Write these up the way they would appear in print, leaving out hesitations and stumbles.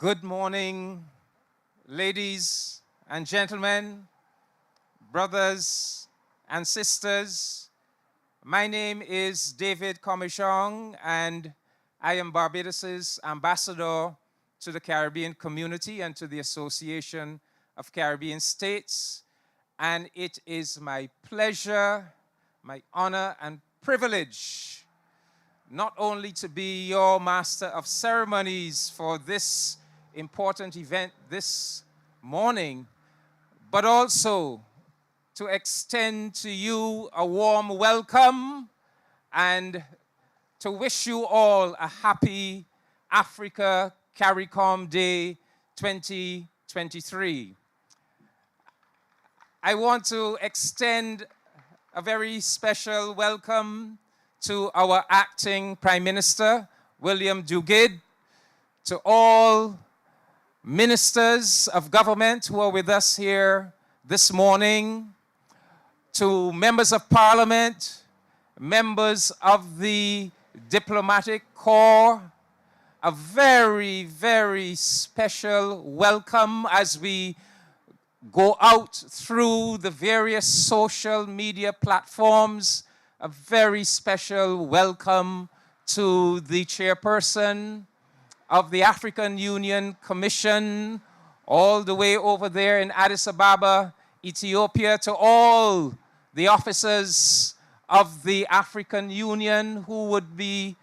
Good morning, ladies and gentlemen, brothers and sisters. My name is David Comishong, and I am Barbados's ambassador to the Caribbean community and to the Association of Caribbean States. And it is my pleasure, my honor, and privilege not only to be your master of ceremonies for this important event this morning, but also to extend to you a warm welcome and to wish you all a happy Africa-CARICOM Day 2023. I want to extend a very special welcome to our acting Prime Minister, William Dugid, to all ministers of government who are with us here this morning, to members of parliament, members of the diplomatic corps, a very, very special welcome as we go out through the various social media platforms. A very special welcome to the chairperson of the African Union Commission, all the way over there in Addis Ababa, Ethiopia, to all the officers of the African Union who would be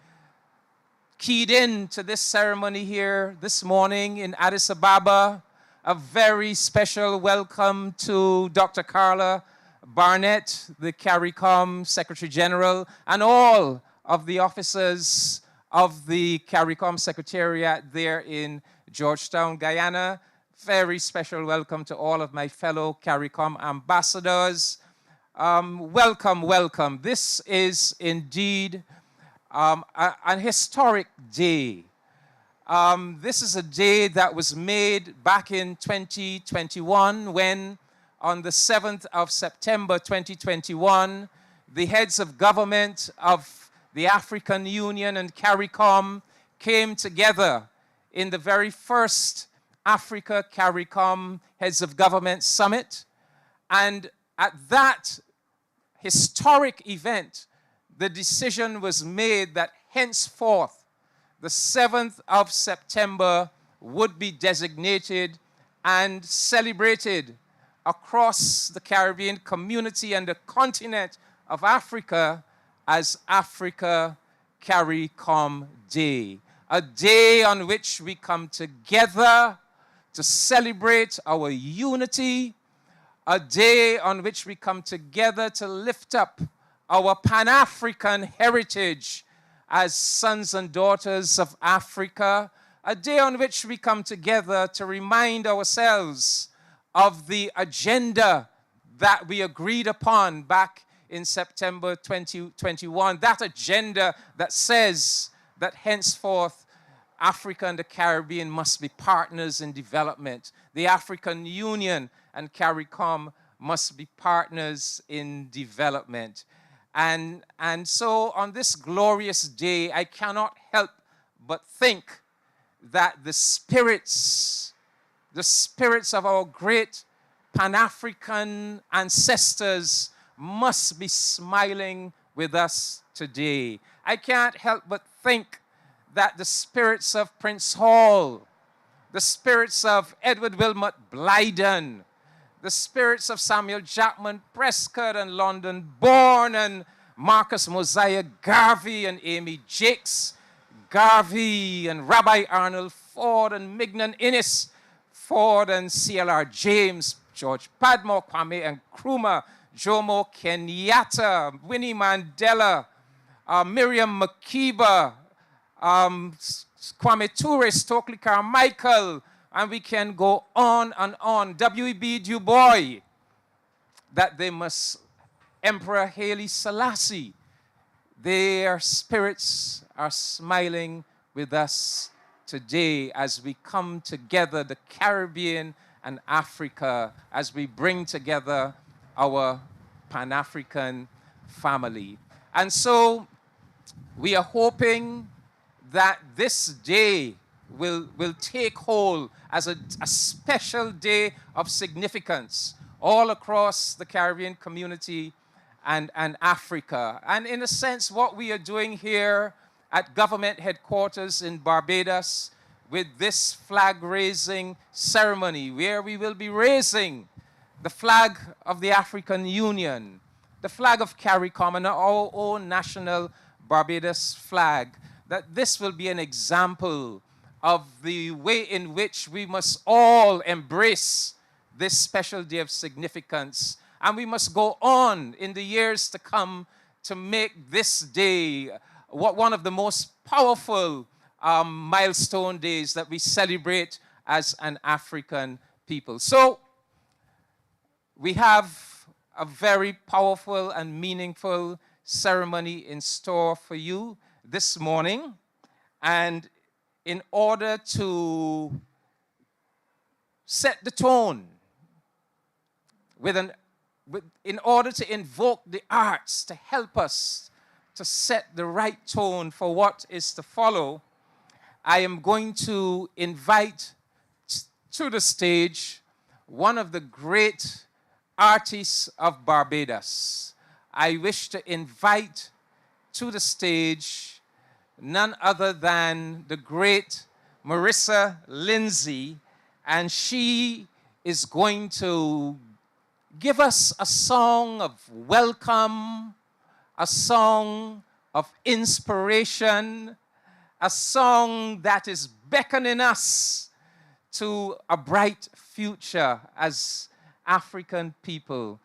keyed in to this ceremony here this morning in Addis Ababa. A very special welcome to Dr. Carla Barnett, the CARICOM Secretary General, and all of the officers of the CARICOM Secretariat there in Georgetown, Guyana. Very special welcome to all of my fellow CARICOM ambassadors. Welcome, welcome. This is indeed an historic day. This is a day that was made back in 2021 when, on the 7th of September 2021, the heads of government of the African Union and CARICOM came together in the very first Africa-CARICOM Heads of Government Summit. And at that historic event, the decision was made that henceforth, the 7th of September would be designated and celebrated across the Caribbean community and the continent of Africa as Africa-CARICOM Day. A day on which we come together to celebrate our unity, a day on which we come together to lift up our Pan-African heritage as sons and daughters of Africa, a day on which we come together to remind ourselves of the agenda that we agreed upon back in September 2021, that agenda that says that henceforth Africa and the Caribbean must be partners in development. The African Union and CARICOM must be partners in development. And so on this glorious day, I cannot help but think that the spirits of our great Pan-African ancestors must be smiling with us today. I can't help but think that the spirits of Prince Hall, the spirits of Edward Wilmot Blyden, the spirits of Samuel Jackman Prescott and London Bourne and Marcus Mosiah Garvey and Amy Jakes Garvey and Rabbi Arnold Ford and Mignon Innes Ford and C.L.R. James, George Padmore, Kwame Nkrumah, Jomo Kenyatta, Winnie Mandela, Miriam Makeba, Kwame Ture, Stokely Carmichael, and we can go on and on. W.E.B. Du Bois, that they must, Emperor Haile Selassie, their spirits are smiling with us today as we come together, the Caribbean and Africa, as we bring together our Pan-African family. And so we are hoping that this day will take hold as a special day of significance all across the Caribbean community and Africa. And in a sense, what we are doing here at government headquarters in Barbados with this flag-raising ceremony, where we will be raising the flag of the African Union, the flag of CARICOM, and our own national Barbados flag, that this will be an example of the way in which we must all embrace this special day of significance. And we must go on in the years to come to make this day one of the most powerful milestone days that we celebrate as an African people. So we have a very powerful and meaningful ceremony in store for you this morning. And in order to set the tone, in order to invoke the arts to help us to set the right tone for what is to follow, I am going to invite to the stage one of the great artists of Barbados. I wish to invite to the stage none other than the great Marissa Lindsay, and she is going to give us a song of welcome, a song of inspiration, a song that is beckoning us to a bright future as African people.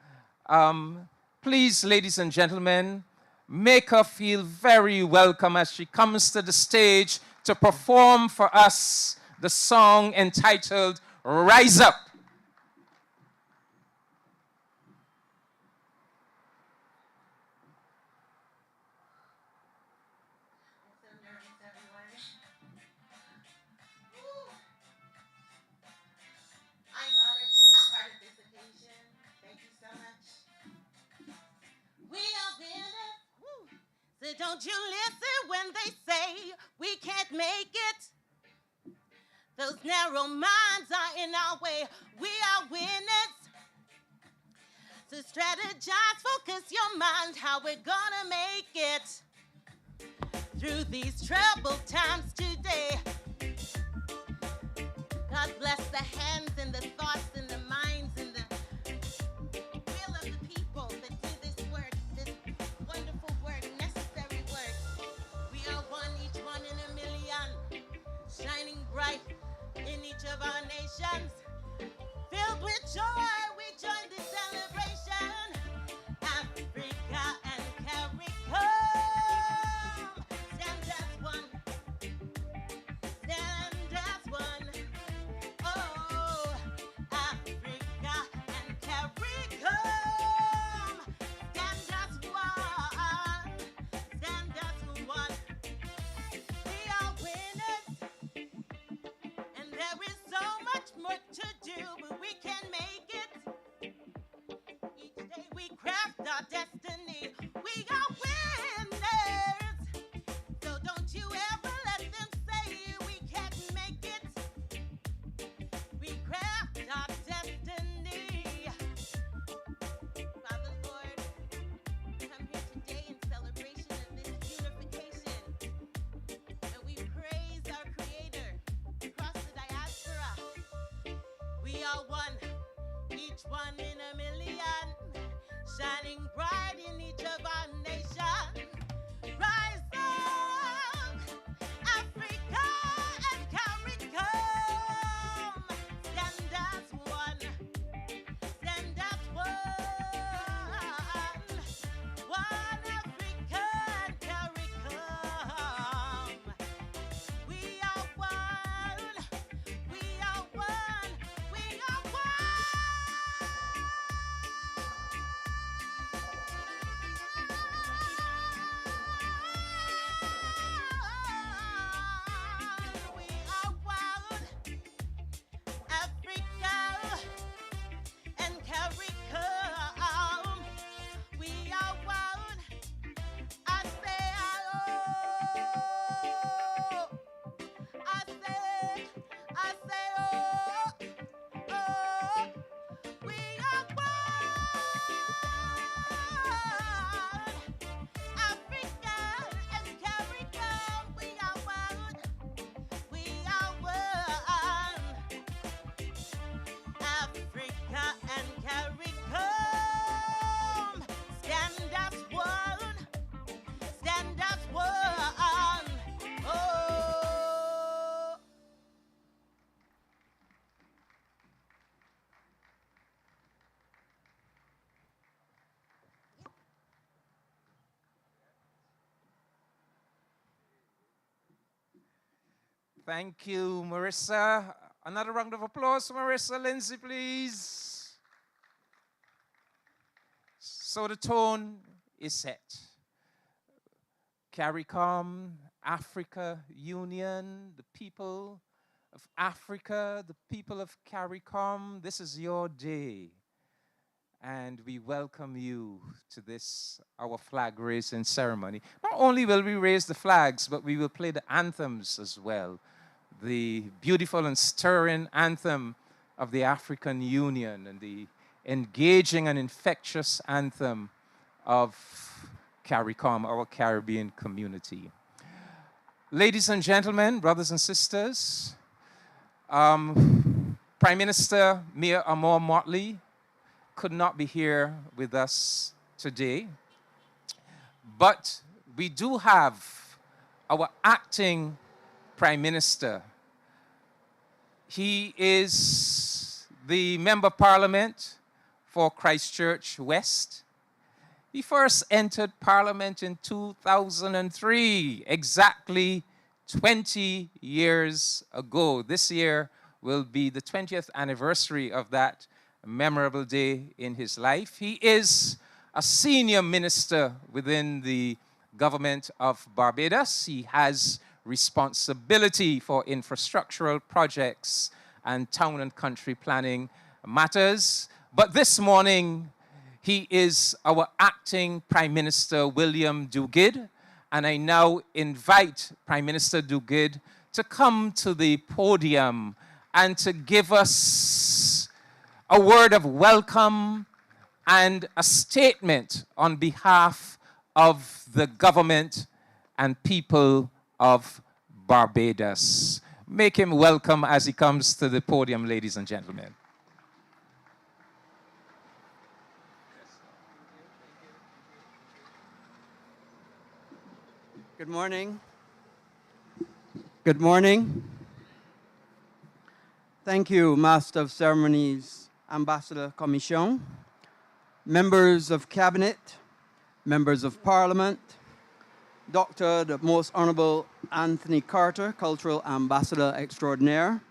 Please, ladies and gentlemen, make her feel very welcome as she comes to the stage to perform for us the song entitled Rise Up. So don't you listen when they say we can't make it. Those narrow minds are in our way. We are winners. So strategize, focus your mind how we're gonna make it through these troubled times today. God bless the hands and the thoughts and the minds and the will of the people that do this work, this wonderful work, necessary work. We are one, each one in a million, shining bright in each of our nations. Filled with joy, we join the celebration. Africa and CARICOM, stand as one, stand as one. Oh, Africa and CARICOM, stand as one, stand as one. We are winners, and there is so much more to do, but we can make it. Each day we craft our destiny. We are winners, so don't you ever let them say we can't make it. We craft our destiny. Father Lord, come here today in celebration of this unification, and we praise our Creator across the diaspora. We are one, each one in a million, shining bright in each of our nations. Rise up, Africa and CARICOM, stand as one, stand as one. One Africa and CARICOM. We are one, we are one, we are one. Thank you, Marissa. Another round of applause for Marissa Lindsay, please. So the tone is set. CARICOM, Africa Union, the people of Africa, the people of CARICOM, this is your day. And we welcome you to this, our flag raising ceremony. Not only will we raise the flags, but we will play the anthems as well. The beautiful and stirring anthem of the African Union and the engaging and infectious anthem of CARICOM, our Caribbean community. Ladies and gentlemen, brothers and sisters, Prime Minister Mia Amor Motley could not be here with us today, but we do have our acting Prime Minister. He is the Member of Parliament for Christchurch West. He first entered Parliament in 2003, exactly 20 years ago. This year will be the 20th anniversary of that memorable day in his life. He is a senior minister within the government of Barbados. He has responsibility for infrastructural projects and town and country planning matters. But this morning, he is our acting Prime Minister, William Dugid, and I now invite Prime Minister Dugid to come to the podium and to give us a word of welcome and a statement on behalf of the government and people of Barbados. Make him welcome as he comes to the podium, ladies and gentlemen. Good morning. Good morning. Thank you, Master of Ceremonies, Ambassador Commission, members of Cabinet, members of Parliament, Dr. the Most Honorable Anthony Carter, Cultural Ambassador Extraordinaire,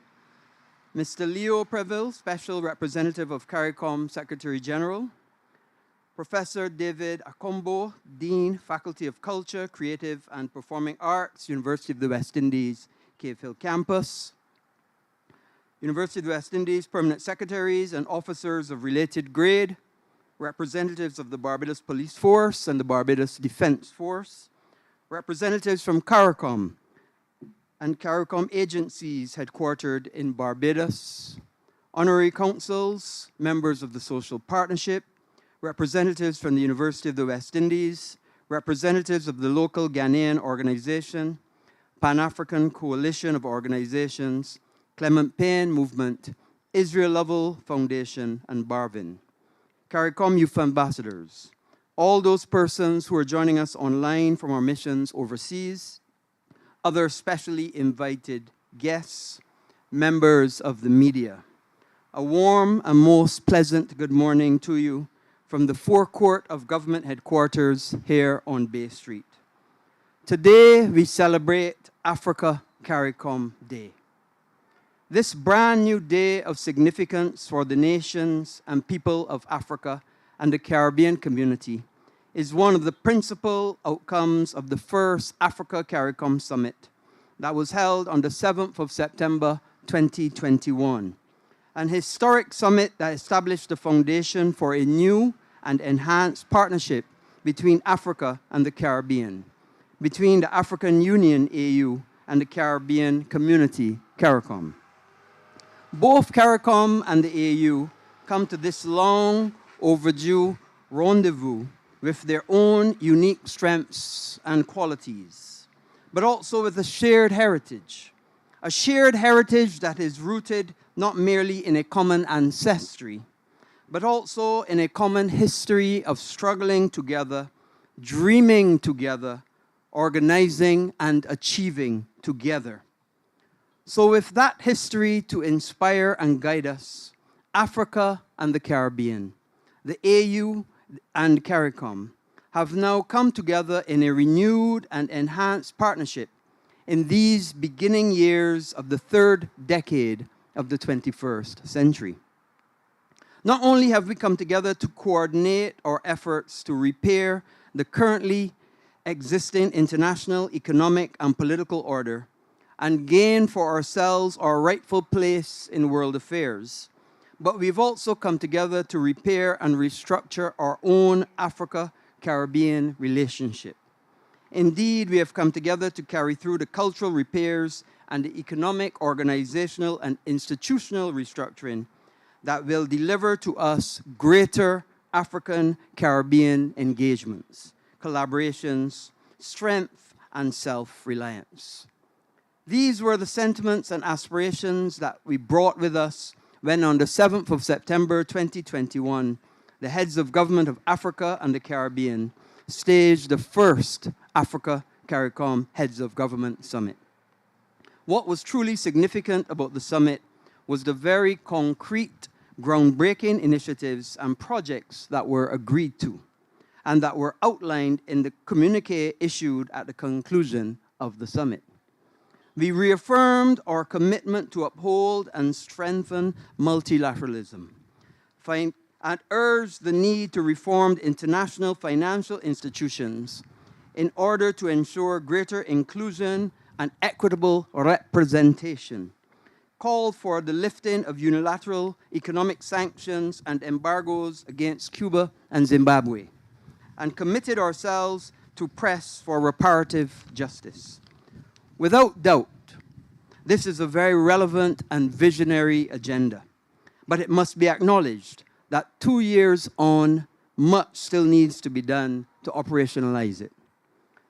Mr. Leo Preville, Special Representative of CARICOM Secretary General, Professor David Akombo, Dean, Faculty of Culture, Creative and Performing Arts, University of the West Indies, Cave Hill Campus, University of the West Indies Permanent Secretaries and officers of related grade, representatives of the Barbados Police Force and the Barbados Defense Force, representatives from CARICOM and CARICOM agencies headquartered in Barbados, honorary councils, members of the Social Partnership, representatives from the University of the West Indies, representatives of the local Ghanaian organization, Pan-African Coalition of Organizations, Clement Payne Movement, Israel Lovell Foundation, and Barvin. CARICOM Youth Ambassadors, all those persons who are joining us online from our missions overseas, other specially invited guests, members of the media. A warm and most pleasant good morning to you from the forecourt of government headquarters here on Bay Street. Today, we celebrate Africa-CARICOM Day. This brand new day of significance for the nations and people of Africa and the Caribbean community is one of the principal outcomes of the first Africa-CARICOM Summit that was held on the 7th of September 2021. An historic summit that established the foundation for a new and enhanced partnership between Africa and the Caribbean, between the African Union, AU, and the Caribbean community, CARICOM. Both CARICOM and the AU come to this long overdue rendezvous with their own unique strengths and qualities, but also with a shared heritage that is rooted not merely in a common ancestry, but also in a common history of struggling together, dreaming together, organizing and achieving together. So with that history to inspire and guide us, Africa and the Caribbean, the AU and CARICOM have now come together in a renewed and enhanced partnership in these beginning years of the third decade of the 21st century. Not only have we come together to coordinate our efforts to repair the currently existing international economic and political order and gain for ourselves our rightful place in world affairs, but we've also come together to repair and restructure our own Africa-Caribbean relationship. Indeed, we have come together to carry through the cultural repairs and the economic, organizational, and institutional restructuring that will deliver to us greater African-Caribbean engagements, collaborations, strength, and self-reliance. These were the sentiments and aspirations that we brought with us when on the 7th of September 2021, the heads of government of Africa and the Caribbean staged the first Africa-CARICOM Heads of Government Summit. What was truly significant about the summit was the very concrete, groundbreaking initiatives and projects that were agreed to and that were outlined in the communique issued at the conclusion of the summit. We reaffirmed our commitment to uphold and strengthen multilateralism and urged the need to reform international financial institutions in order to ensure greater inclusion and equitable representation, called for the lifting of unilateral economic sanctions and embargoes against Cuba and Zimbabwe, and committed ourselves to press for reparative justice. Without doubt, this is a very relevant and visionary agenda, but it must be acknowledged that 2 years on, much still needs to be done to operationalize it.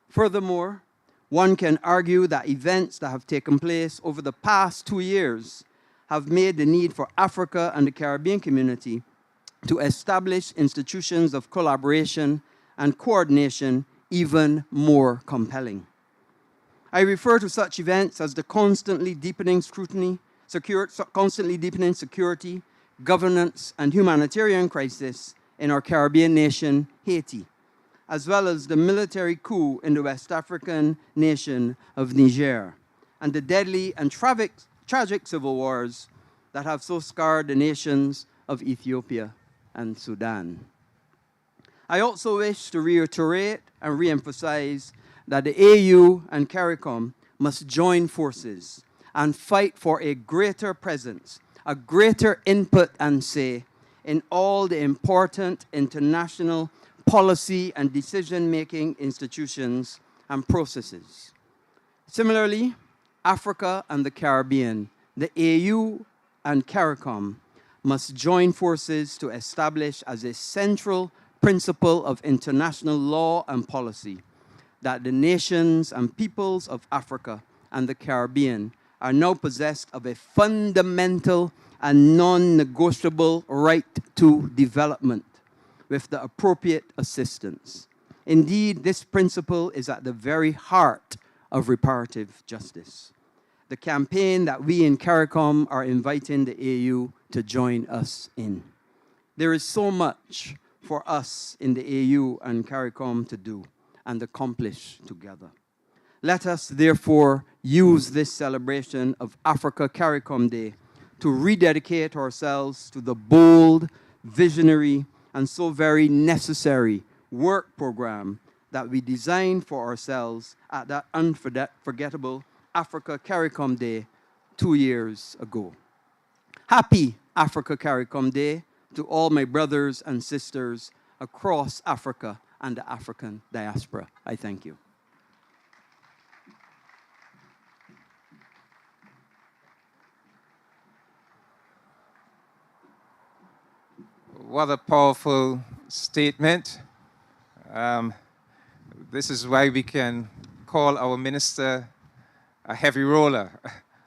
Furthermore, one can argue that events that have taken place over the past 2 years have made the need for Africa and the Caribbean community to establish institutions of collaboration and coordination even more compelling. I refer to such events as the constantly deepening security, governance, and humanitarian crisis in our Caribbean nation, Haiti, as well as the military coup in the West African nation of Niger, and the deadly and tragic civil wars that have so scarred the nations of Ethiopia and Sudan. I also wish to reiterate and reemphasize that the AU and CARICOM must join forces and fight for a greater presence, a greater input and say in all the important international policy and decision-making institutions and processes. Similarly, Africa and the Caribbean, the AU and CARICOM must join forces to establish as a central principle of international law and policy that the nations and peoples of Africa and the Caribbean are now possessed of a fundamental and non-negotiable right to development with the appropriate assistance. Indeed, this principle is at the very heart of reparative justice. The campaign that we in CARICOM are inviting the AU to join us in. There is so much for us in the AU and CARICOM to do and accomplish together. Let us therefore use this celebration of Africa-CARICOM Day to rededicate ourselves to the bold, visionary, and so very necessary work program that we designed for ourselves at that unforgettable Africa-CARICOM Day 2 years ago. Happy Africa-CARICOM Day to all my brothers and sisters across Africa and the African diaspora. I thank you. What a powerful statement. This is why we can call our minister a heavy roller.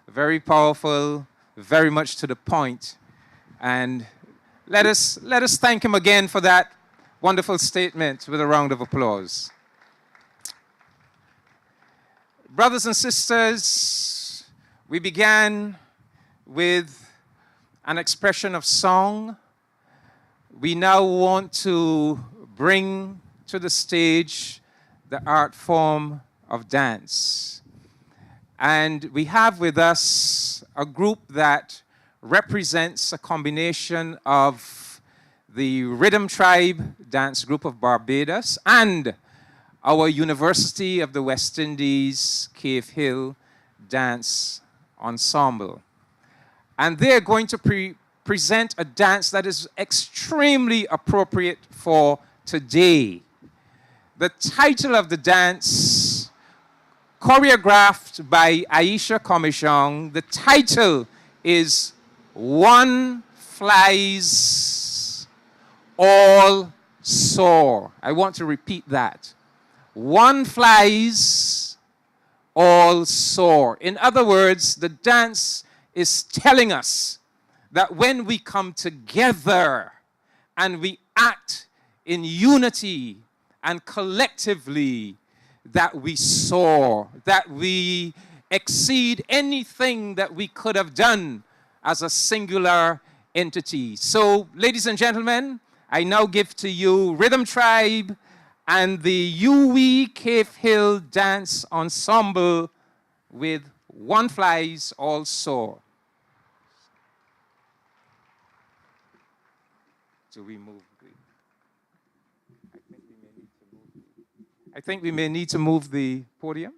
Very powerful, very much to the point. And let us thank him again for that wonderful statement with a round of applause. Brothers and sisters, we began with an expression of song. We now want to bring to the stage the art form of dance. And we have with us a group that represents a combination of the Rhythm Tribe Dance Group of Barbados and our University of the West Indies Cave Hill Dance Ensemble. And they're going to present a dance that is extremely appropriate for today. The title of the dance, choreographed by Aisha Comishong, the title is One Flies, All Soar. I want to repeat that. One flies, all soar. In other words, the dance is telling us that when we come together and we act in unity and collectively, that we soar, that we exceed anything that we could have done as a singular entity. So, ladies and gentlemen, I now give to you Rhythm Tribe and the UWE Cave Hill Dance Ensemble with One Flies, All Soar. Do we move? I think we may need to move the podium.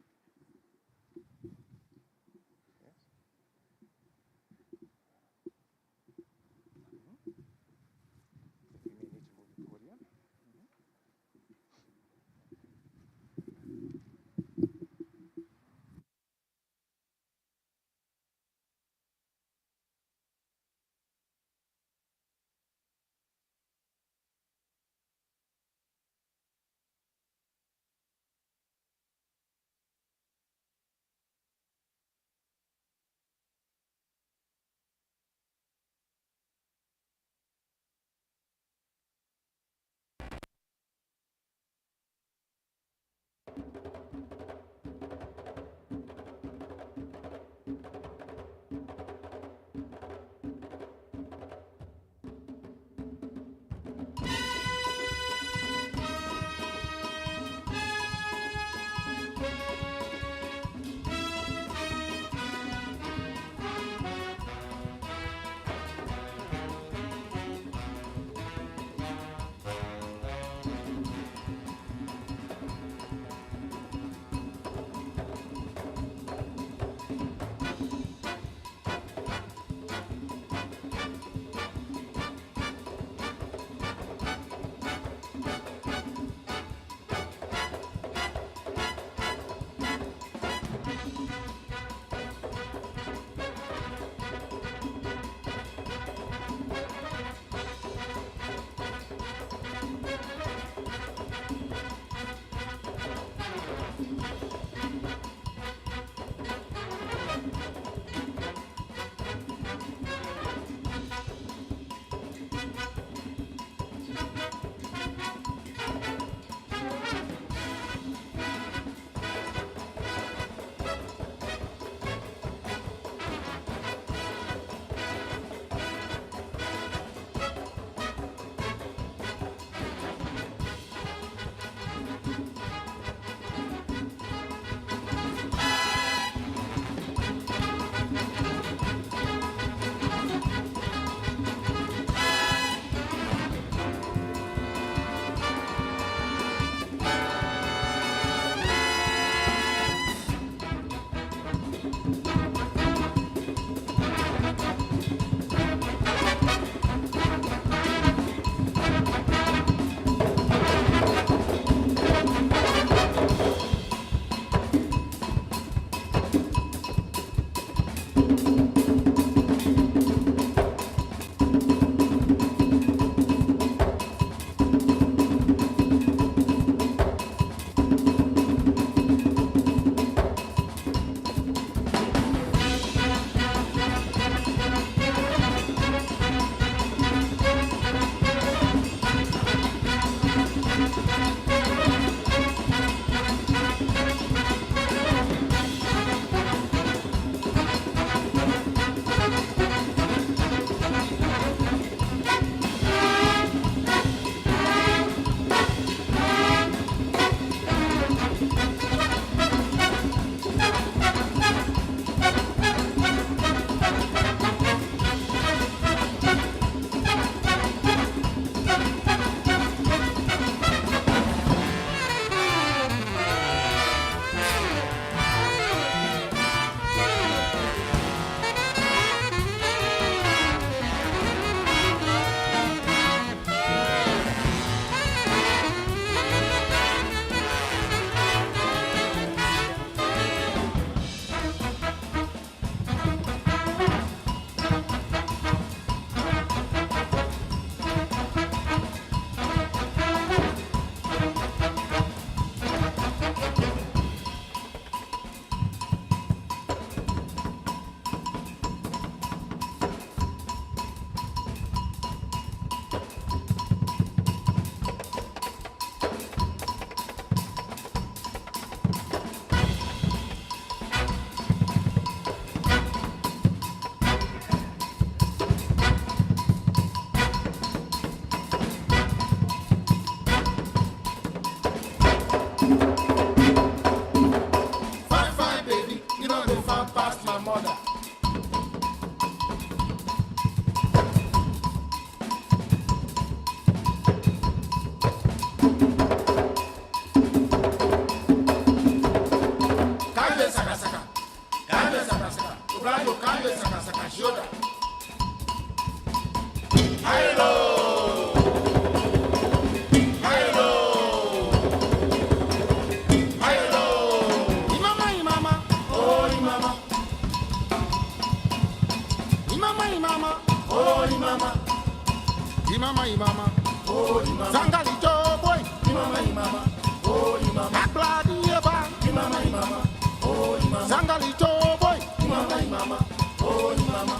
imama, oh imama. Zangalito boy, imama imama, oh imama. Abladi eba, imama imama, oh imama. Zangalito boy, imama imama, oh imama.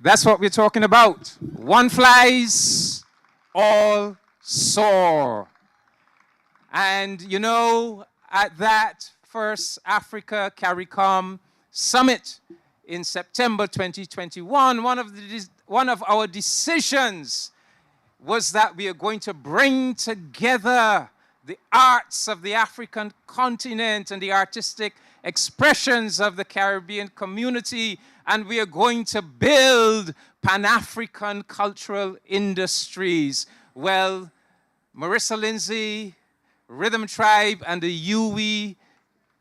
That's what we're talking about. One flies, all soar. And you know, at that first Africa-CARICOM summit in September 2021, one of our decisions was that we are going to bring together the arts of the African continent and the artistic expressions of the Caribbean community, and we are going to build Pan-African cultural industries. Well, Marissa Lindsay, Rhythm Tribe, and the Yui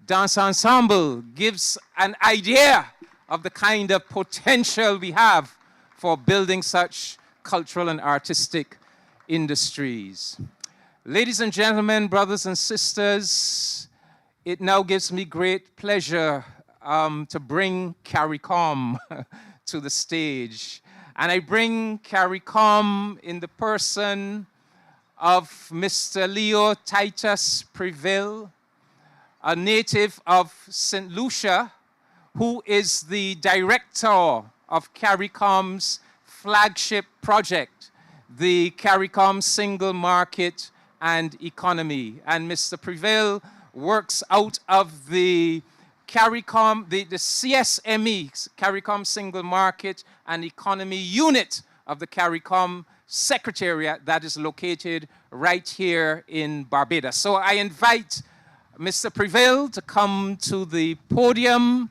Dance Ensemble gives an idea of the kind of potential we have for building such cultural and artistic industries. Ladies and gentlemen, brothers and sisters, it now gives me great pleasure to bring CARICOM to the stage. And I bring CARICOM in the person of Mr. Leo Titus Preville, a native of St. Lucia, who is the director of CARICOM's flagship project, the CARICOM Single Market and economy. And Mr. Prevail works out of the CARICOM, the CSME, CARICOM Single Market and Economy Unit of the CARICOM Secretariat that is located right here in Barbados. So I invite Mr. Prevail to come to the podium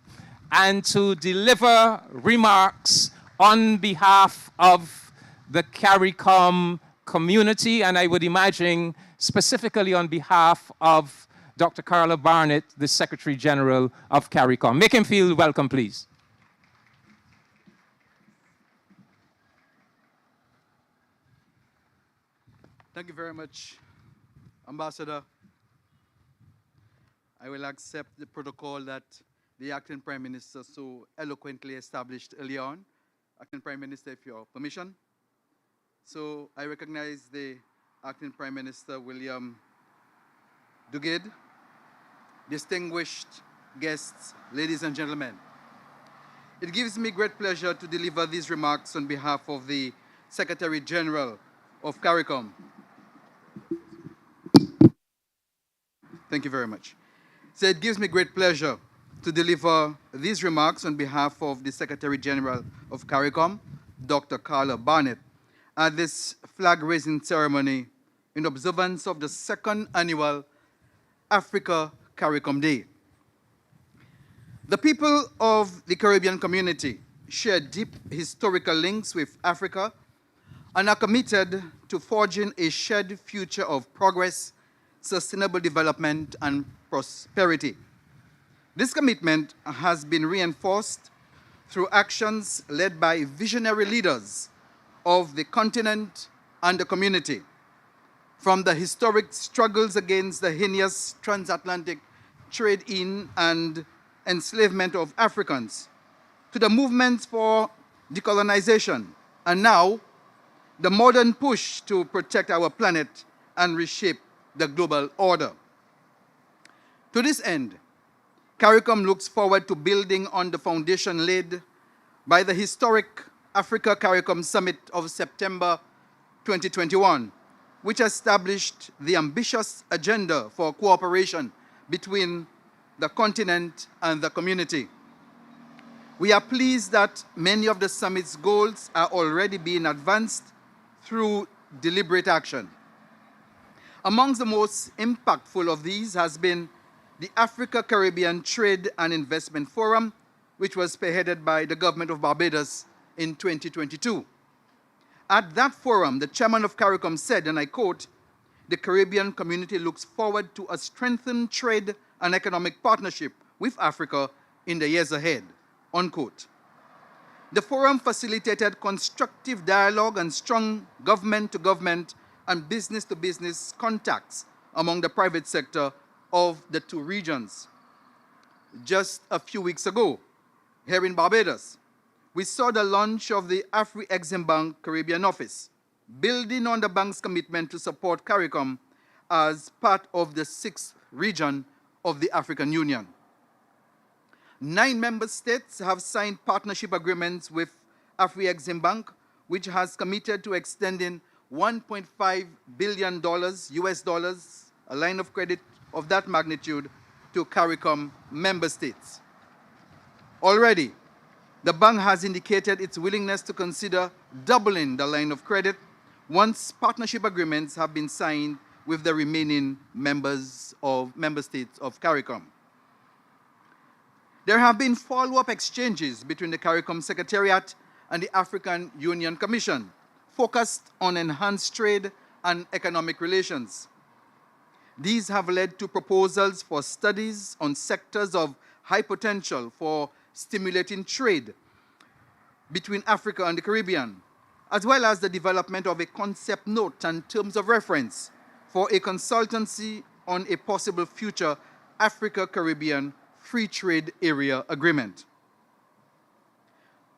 and to deliver remarks on behalf of the CARICOM community, and I would imagine specifically on behalf of Dr. Carla Barnett, the Secretary General of CARICOM. Make him feel welcome, please. Thank you very much, Ambassador. I will accept the protocol that the Acting Prime Minister so eloquently established early on. Acting Prime Minister, if your permission. So I recognize the Acting Prime Minister, William Dugid. Distinguished guests, ladies and gentlemen. It gives me great pleasure to deliver these remarks on behalf of the Secretary General of CARICOM. Thank you very much. So it gives me great pleasure to deliver these remarks on behalf of the Secretary General of CARICOM, Dr. Carla Barnett, at this flag-raising ceremony in observance of the second annual Africa-CARICOM Day. The people of the Caribbean community share deep historical links with Africa and are committed to forging a shared future of progress, sustainable development, and prosperity. This commitment has been reinforced through actions led by visionary leaders of the continent and the community, from the historic struggles against the heinous transatlantic trade in and enslavement of Africans, to the movements for decolonization, and now the modern push to protect our planet and reshape the global order. To this end, CARICOM looks forward to building on the foundation laid by the historic Africa-CARICOM Summit of September 2021, which established the ambitious agenda for cooperation between the continent and the community. We are pleased that many of the summit's goals are already being advanced through deliberate action. Amongst the most impactful of these has been the Africa-Caribbean Trade and Investment Forum, which was spearheaded by the government of Barbados in 2022. At that forum, the chairman of CARICOM said, and I quote, "The Caribbean community looks forward to a strengthened trade and economic partnership with Africa in the years ahead," unquote. The forum facilitated constructive dialogue and strong government-to-government and business-to-business contacts among the private sector of the two regions. Just a few weeks ago, here in Barbados, we saw the launch of the Afri-Exim Bank Caribbean office, building on the bank's commitment to support CARICOM as part of the 6th region of the African Union. 9 member states have signed partnership agreements with Afri-Exim Bank, which has committed to extending $1.5 billion US dollars, a line of credit of that magnitude, to CARICOM member states. Already, the bank has indicated its willingness to consider doubling the line of credit once partnership agreements have been signed with the remaining member states of CARICOM. There have been follow-up exchanges between the CARICOM Secretariat and the African Union Commission, focused on enhanced trade and economic relations. These have led to proposals for studies on sectors of high potential for stimulating trade between Africa and the Caribbean, as well as the development of a concept note and terms of reference for a consultancy on a possible future Africa-Caribbean Free Trade Area Agreement.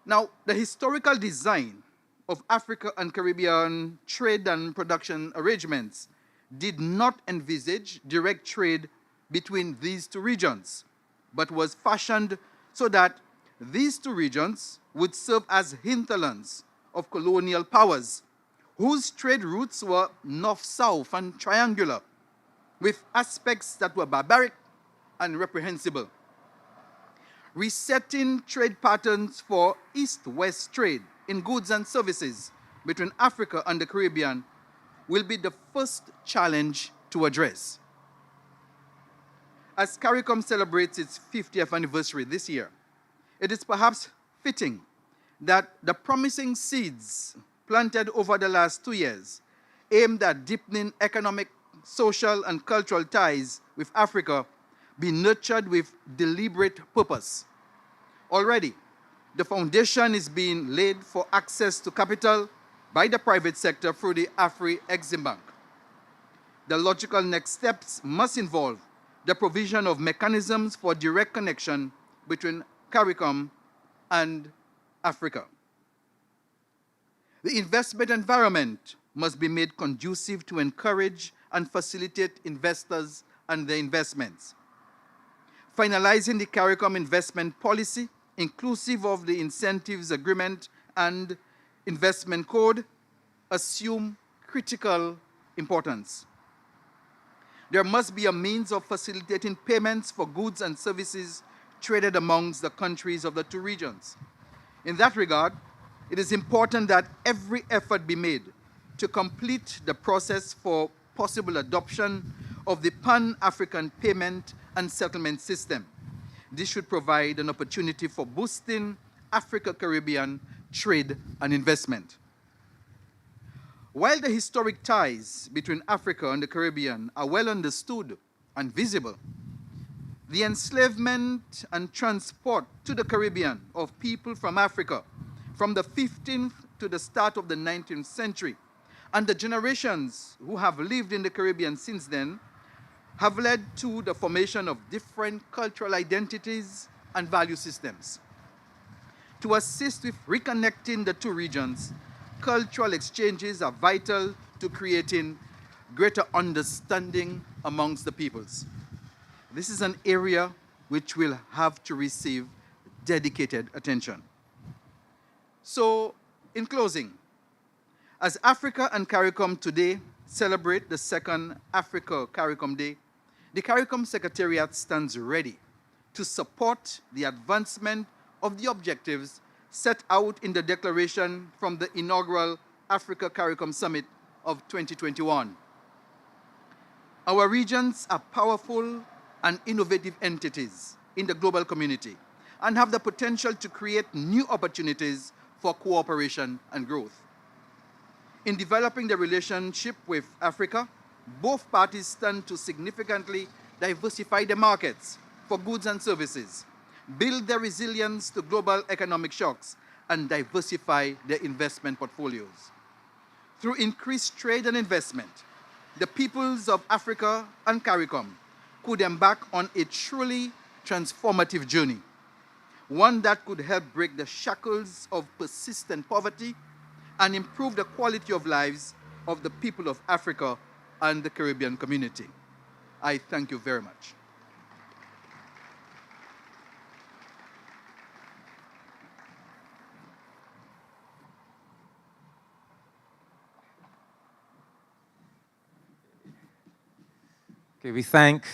Now, the historical design of Africa and Caribbean trade and production arrangements did not envisage direct trade between these two regions, but was fashioned so that these two regions would serve as hinterlands of colonial powers whose trade routes were north-south and triangular, with aspects that were barbaric and reprehensible. Resetting trade patterns for east-west trade in goods and services between Africa and the Caribbean will be the first challenge to address. As CARICOM celebrates its 50th anniversary this year, it is perhaps fitting that the promising seeds planted over the last 2 years, aimed at deepening economic, social, and cultural ties with Africa, be nurtured with deliberate purpose. Already, the foundation is being laid for access to capital by the private sector through the Afri-Exim Bank. The logical next steps must involve the provision of mechanisms for direct connection between CARICOM and Africa. The investment environment must be made conducive to encourage and facilitate investors and their investments. Finalizing the CARICOM investment policy, inclusive of the incentives agreement and investment code, assume critical importance. There must be a means of facilitating payments for goods and services traded amongst the countries of the two regions. In that regard, it is important that every effort be made to complete the process for possible adoption of the Pan-African Payment and Settlement System. This should provide an opportunity for boosting Africa-Caribbean trade and investment. While the historic ties between Africa and the Caribbean are well understood and visible, the enslavement and transport to the Caribbean of people from Africa from the 15th to the start of the 19th century, and the generations who have lived in the Caribbean since then, have led to the formation of different cultural identities and value systems. To assist with reconnecting the two regions, cultural exchanges are vital to creating greater understanding amongst the peoples. This is an area which will have to receive dedicated attention. So, in closing, as Africa and CARICOM today celebrate the second Africa-CARICOM Day, the CARICOM Secretariat stands ready to support the advancement of the objectives set out in the declaration from the inaugural Africa-CARICOM Summit of 2021. Our regions are powerful and innovative entities in the global community and have the potential to create new opportunities for cooperation and growth. In developing the relationship with Africa, both parties stand to significantly diversify the markets for goods and services, build their resilience to global economic shocks, and diversify their investment portfolios. Through increased trade and investment, the peoples of Africa and CARICOM could embark on a truly transformative journey, one that could help break the shackles of persistent poverty and improve the quality of lives of the people of Africa and the Caribbean community. I thank you very much. Okay, we thank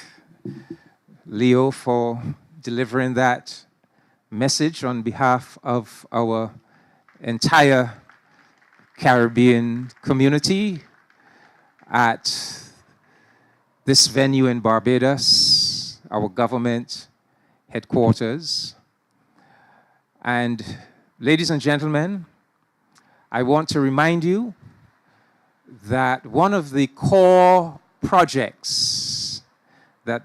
Leo for delivering that message on behalf of our entire Caribbean community at this venue in Barbados, our government headquarters. And ladies and gentlemen, I want to remind you that one of the core projects that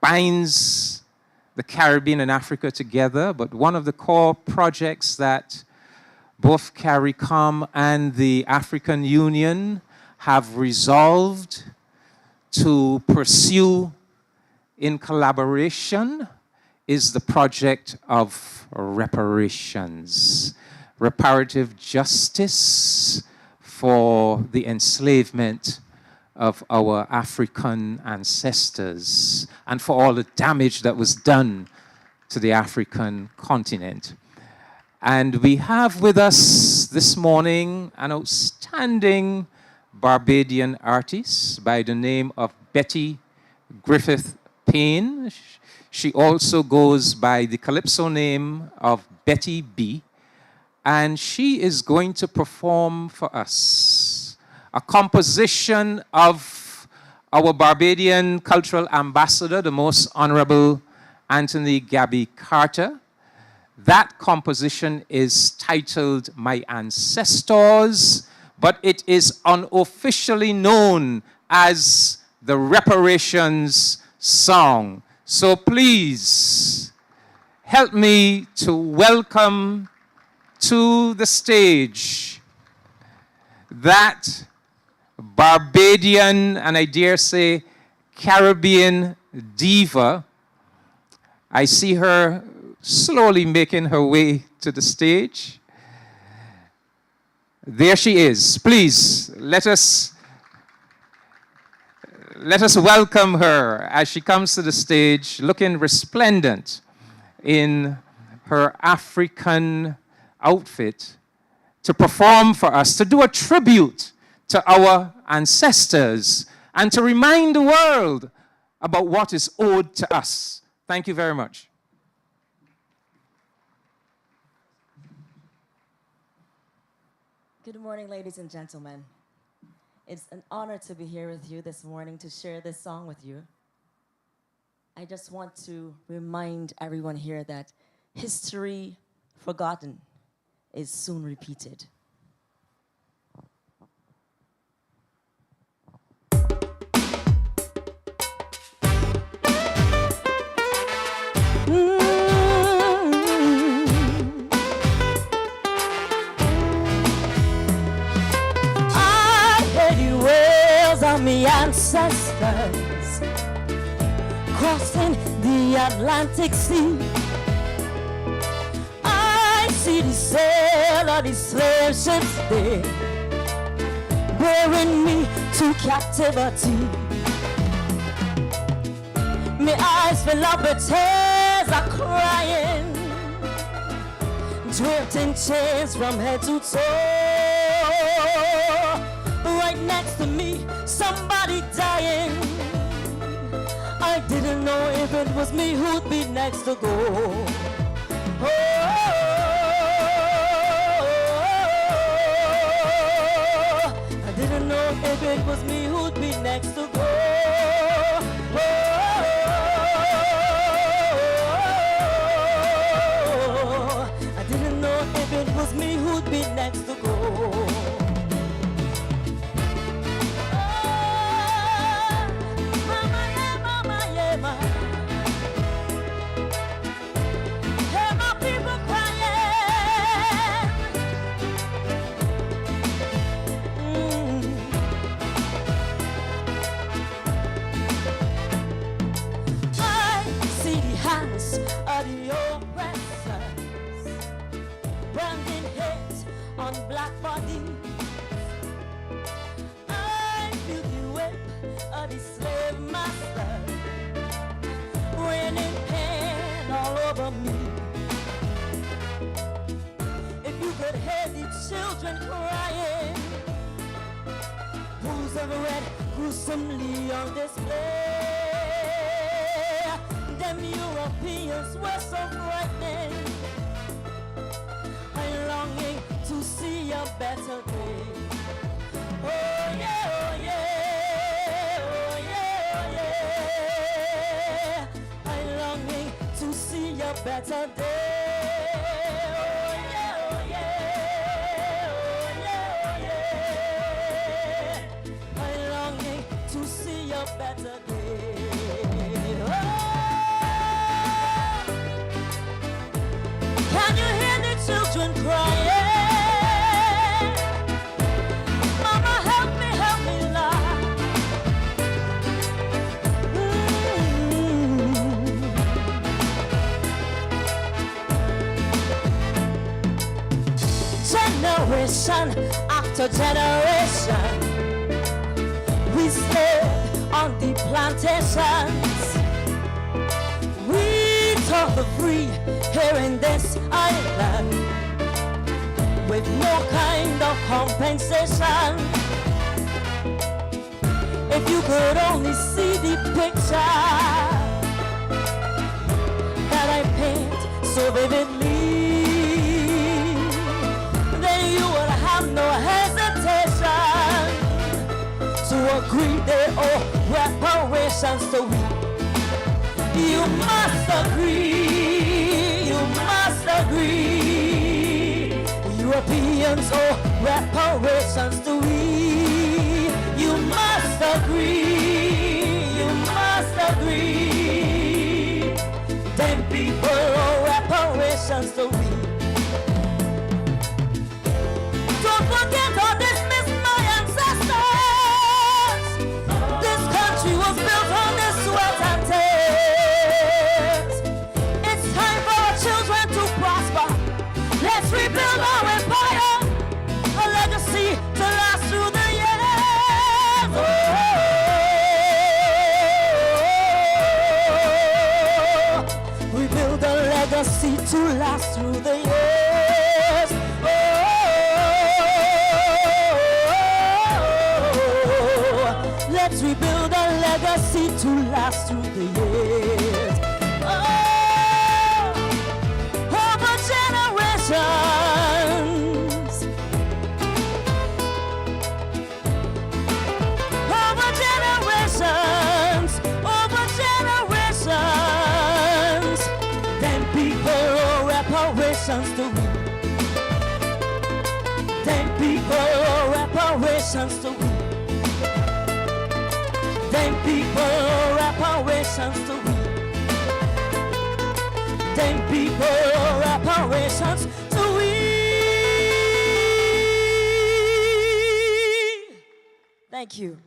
binds the Caribbean and Africa together, but one of the core projects that both CARICOM and the African Union have resolved to pursue in collaboration is the project of reparations, reparative justice for the enslavement of our African ancestors and for all the damage that was done to the African continent. And we have with us this morning an outstanding Barbadian artist by the name of Betty Griffith Payne. She also goes by the calypso name of Betty B. And she is going to perform for us a composition of our Barbadian cultural ambassador, the Most Honorable Anthony Gabby Carter. That composition is titled My Ancestors, but it is unofficially known as the Reparations Song. So please help me to welcome to the stage that Barbadian, and I dare say Caribbean diva. I see her slowly making her way to the stage. There she is. Please, let us welcome her as she comes to the stage looking resplendent in her African outfit to perform for us, to do a tribute to our ancestors and to remind the world about what is owed to us. Thank you very much. Good morning, ladies and gentlemen. It's an honor to be here with you this morning to share this song with you. I just want to remind everyone here that history forgotten is soon repeated. Me ancestors crossing the Atlantic Sea. I see the sail of the slave ships there, bearing me to captivity. My eyes fill up with tears are crying, draped in chains from head to toe. Right next to me, somebody dying. I didn't know if it was me who'd be next to go. Oh, I didn't know if it was me who'd be next to go. I didn't know if it was me who'd be next to go. Black body, I feel the whip of the slave master raining pain all over me. If you could hear the children crying, pools of red gruesomely on display, them Europeans were so frightening. I'm longing to see a better day. Oh yeah, oh yeah, oh yeah, oh yeah. I'm longing to see a better day. Oh yeah, oh yeah, oh yeah, oh yeah. I'm longing to see a better day. Oh. Can you hear the children crying? Mama, help me, Lord. Generation after generation, we stayed on the plantations. We taught the free here in this island. with no kind of compensation. If you could only see the picture that I paint so vividly, then you would have no hesitation to agree they owe reparations to we. You must agree, you must agree. Europeans owe reparations to we. You must agree, you must agree. Them people owe reparations to we. Don't forget or dismiss my ancestors. This country was built on this sweat and tears. It's time for our children to prosper. Let's rebuild our empire, a legacy to last through the years. Rebuild a legacy to last through the years. Let's rebuild a legacy to last through the years. Over generations. Over generations. Over generations. Then people owe reparations to we. Then people owe reparations to we. Then people owe reparations to we. Then people owe reparations to we. Thank you.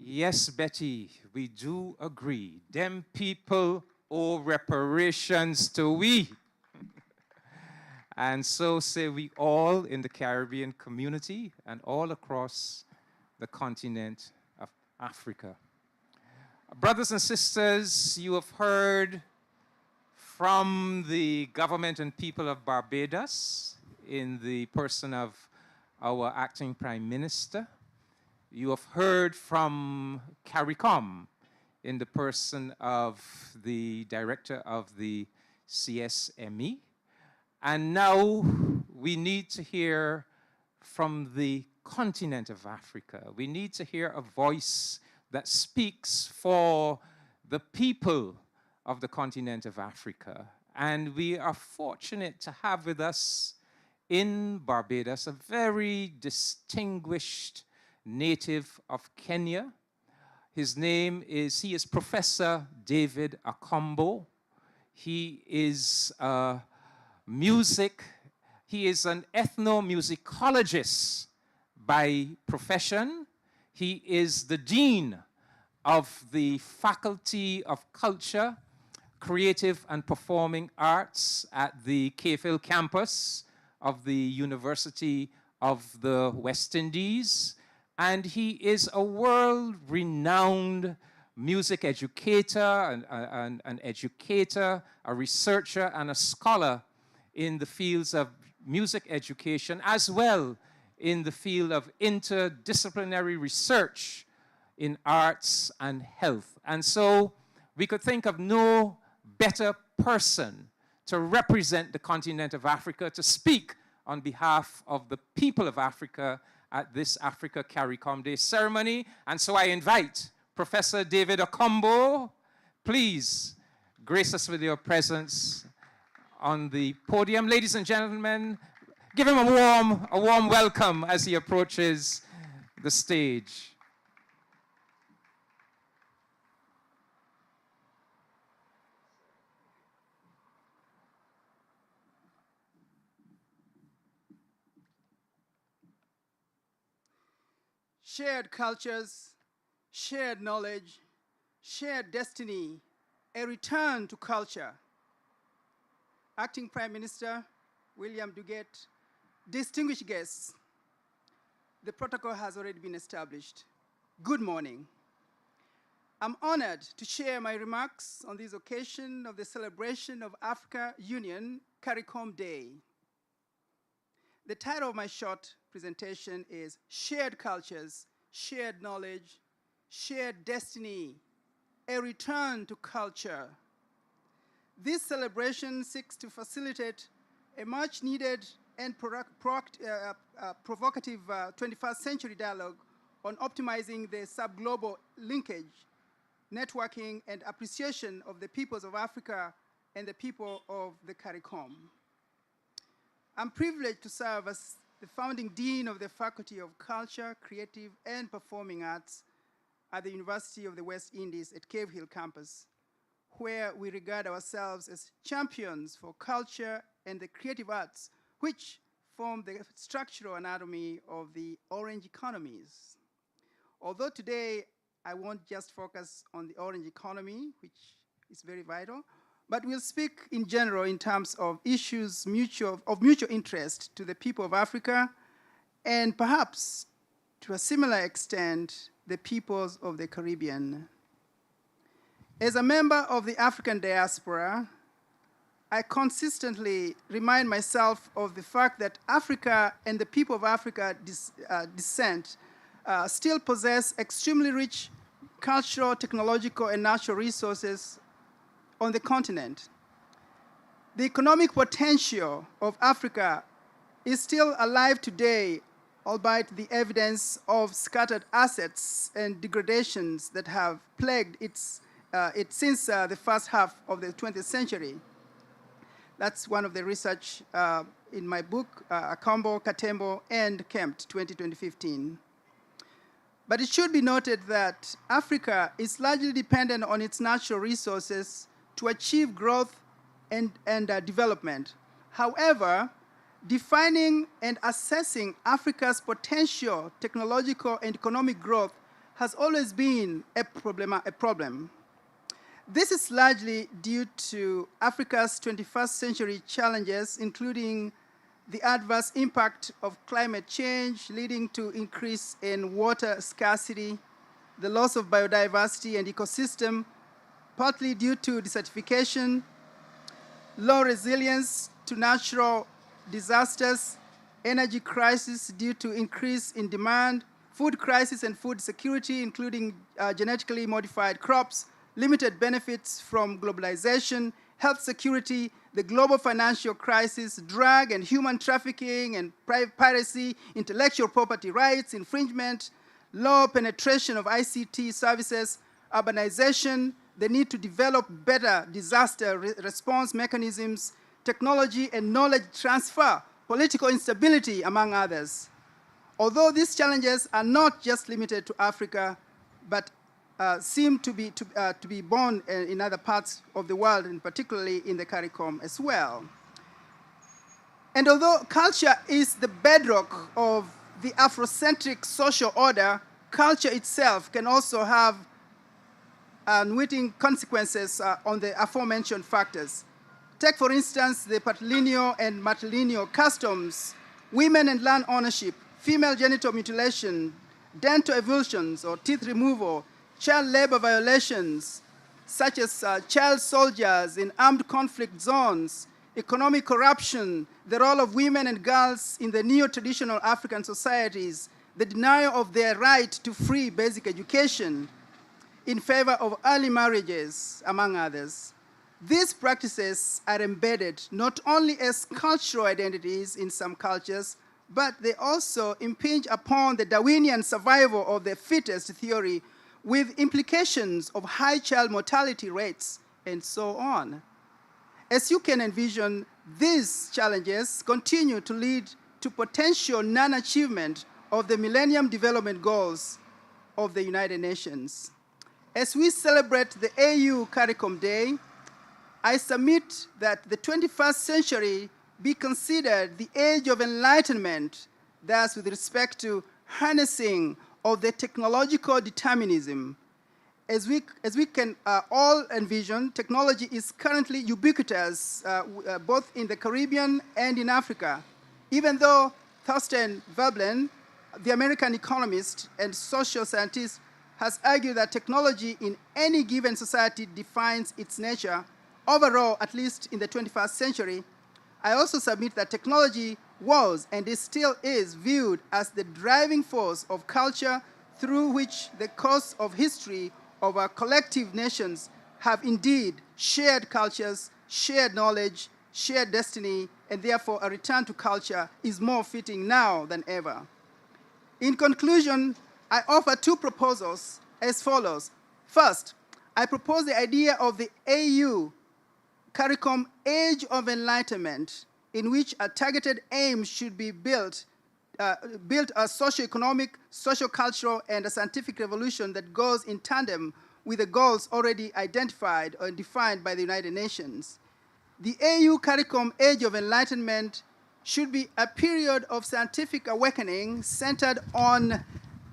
Yes, Betty, we do agree. Them people owe reparations to we. And so say we all in the Caribbean community and all across the continent of Africa. Brothers and sisters, you have heard from the government and people of Barbados in the person of our acting Prime Minister. You have heard from CARICOM in the person of the director of the CSME. And now we need to hear from the continent of Africa. We need to hear a voice that speaks for the people of the continent of Africa. And we are fortunate to have with us in Barbados a very distinguished native of Kenya. He is Professor David Akombo. He is an ethnomusicologist by profession. He is the Dean of the Faculty of Culture, Creative and Performing Arts at the KFIL campus of the University of the West Indies. And he is a world-renowned music educator, an educator, a researcher, and a scholar in the fields of music education, as well in the field of interdisciplinary research in arts and health. And so we could think of no better person to represent the continent of Africa, to speak on behalf of the people of Africa at this Africa-CARICOM Day ceremony. And so I invite Professor David Akombo, please grace us with your presence on the podium. Ladies and gentlemen, give him a warm welcome as he approaches the stage. Shared cultures, shared knowledge, shared destiny, a return to culture. Acting Prime Minister William Duguid, distinguished guests, the protocol has already been established. Good morning. I'm honored to share my remarks on this occasion of the celebration of Africa Union CARICOM Day. The title of my short presentation is Shared Cultures, Shared Knowledge, Shared Destiny, a Return to Culture. This celebration seeks to facilitate a much needed and provocative 21st century dialogue on optimizing the sub-global linkage, networking, and appreciation of the peoples of Africa and the people of the CARICOM. I'm privileged to serve as the founding dean of the Faculty of Culture, Creative, and Performing Arts at the University of the West Indies at Cave Hill campus, where we regard ourselves as champions for culture and the creative arts, which form the structural anatomy of the orange economies. Although today I won't just focus on the orange economy, which is very vital, but we'll speak in general in terms of issues of mutual interest to the people of Africa, and perhaps to a similar extent, the peoples of the Caribbean. As a member of the African diaspora, I consistently remind myself of the fact that Africa and the people of Africa descent still possess extremely rich cultural, technological, and natural resources on the continent. The economic potential of Africa is still alive today, albeit the evidence of scattered assets and degradations that have plagued it since the first half of the 20th century. That's one of the research in my book, Akombo, Katembo, and Kempt, 2015. But it should be noted that Africa is largely dependent on its natural resources to achieve growth and development. However, defining and assessing Africa's potential technological and economic growth has always been a problem. This is largely due to Africa's 21st century challenges, including the adverse impact of climate change leading to increase in water scarcity, the loss of biodiversity and ecosystem, partly due to desertification, low resilience to natural disasters, energy crisis due to increase in demand, food crisis and food security, including genetically modified crops, limited benefits from globalization, health security, the global financial crisis, drug and human trafficking and piracy, intellectual property rights infringement, low penetration of ICT services, urbanization, the need to develop better disaster response mechanisms, technology and knowledge transfer, political instability, among others. Although these challenges are not just limited to Africa, but seem to be born in other parts of the world, and particularly in the CARICOM as well. And although culture is the bedrock of the Afrocentric social order, culture itself can also have unwitting consequences on the aforementioned factors. Take, for instance, the patrilineal and matrilineal customs, women and land ownership, female genital mutilation, dental avulsions or teeth removal, child labor violations, such as child soldiers in armed conflict zones, economic corruption, the role of women and girls in the neo-traditional African societies, the denial of their right to free basic education in favor of early marriages, among others. These practices are embedded not only as cultural identities in some cultures, but they also impinge upon the Darwinian survival of the fittest theory, with implications of high child mortality rates and so on. As you can envision, these challenges continue to lead to potential non-achievement of the Millennium Development Goals of the United Nations. As we celebrate the AU CARICOM Day, I submit that the 21st century be considered the age of enlightenment, thus with respect to harnessing of the technological determinism. As we can all envision, technology is currently ubiquitous, both in the Caribbean and in Africa. Even though Thorstein Veblen the American economist and social scientist, has argued that technology in any given society defines its nature. Overall, at least in the 21st century, I also submit that technology was and it still is viewed as the driving force of culture through which the course of history of our collective nations have indeed shared cultures, shared knowledge, shared destiny, and therefore a return to culture is more fitting now than ever. In conclusion, I offer two proposals as follows. First, I propose the idea of the AU CARICOM Age of Enlightenment, in which a targeted aim should be built a socio-economic, socio-cultural, and a scientific revolution that goes in tandem with the goals already identified or defined by the United Nations. The AU CARICOM Age of Enlightenment should be a period of scientific awakening centered on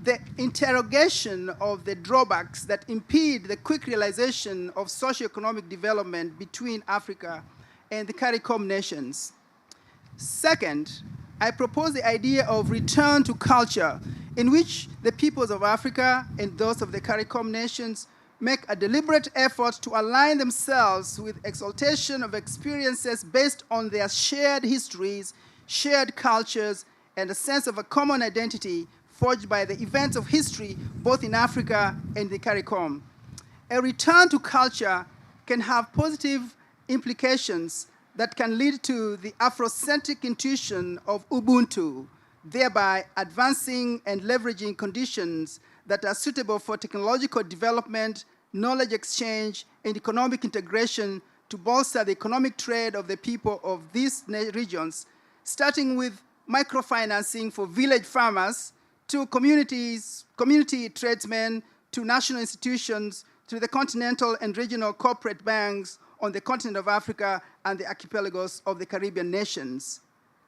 the interrogation of the drawbacks that impede the quick realization of socio-economic development between Africa and the CARICOM nations. Second, I propose the idea of return to culture, in which the peoples of Africa and those of the CARICOM nations make a deliberate effort to align themselves with exaltation of experiences based on their shared histories, shared cultures, and a sense of a common identity forged by the events of history both in Africa and the CARICOM. A return to culture can have positive implications that can lead to the Afrocentric intuition of Ubuntu, thereby advancing and leveraging conditions that are suitable for technological development, knowledge exchange, and economic integration to bolster the economic trade of the people of these regions, starting with microfinancing for village farmers, to community tradesmen, to national institutions, to the continental and regional corporate banks on the continent of Africa and the archipelagos of the Caribbean nations,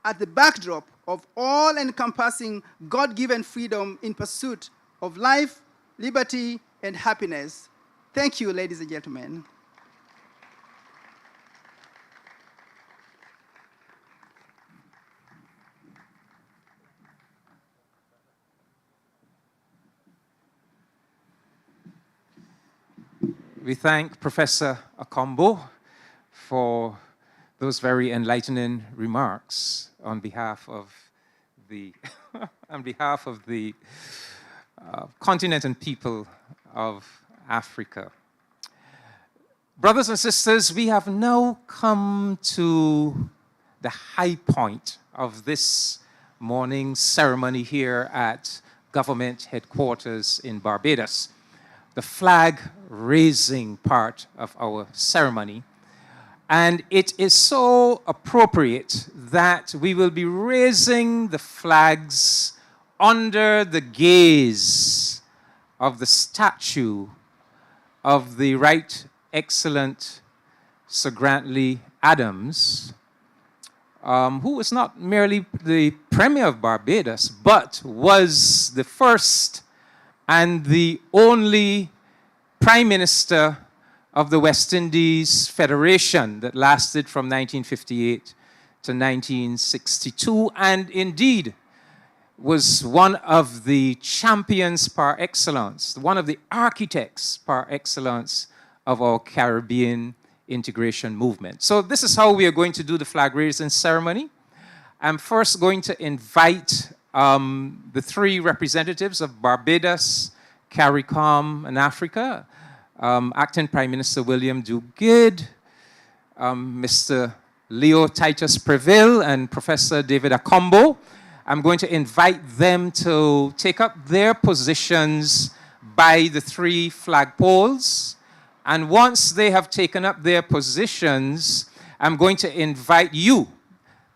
at the backdrop of all-encompassing God-given freedom in pursuit of life, liberty, and happiness. Thank you, ladies and gentlemen. We thank Professor Akombo for those very enlightening remarks on behalf of the continent and people of Africa. Brothers and sisters, we have now come to the high point of this morning's ceremony here at government headquarters in Barbados, the flag-raising part of our ceremony. And it is so appropriate that we will be raising the flags under the gaze of the statue of the Right Excellent Sir Grantley Adams, who was not merely the Premier of Barbados, but was the first and the only Prime Minister of the West Indies Federation that lasted from 1958 to 1962, and indeed was one of the champions par excellence, one of the architects par excellence of our Caribbean integration movement. So this is how we are going to do the flag raising ceremony. I'm first going to invite the three representatives of Barbados, CARICOM, and Africa, Acting Prime Minister William Dugid, Mr. Leo Titus Preville, and Professor David Akombo. I'm going to invite them to take up their positions by the three flagpoles. And once they have taken up their positions, I'm going to invite you,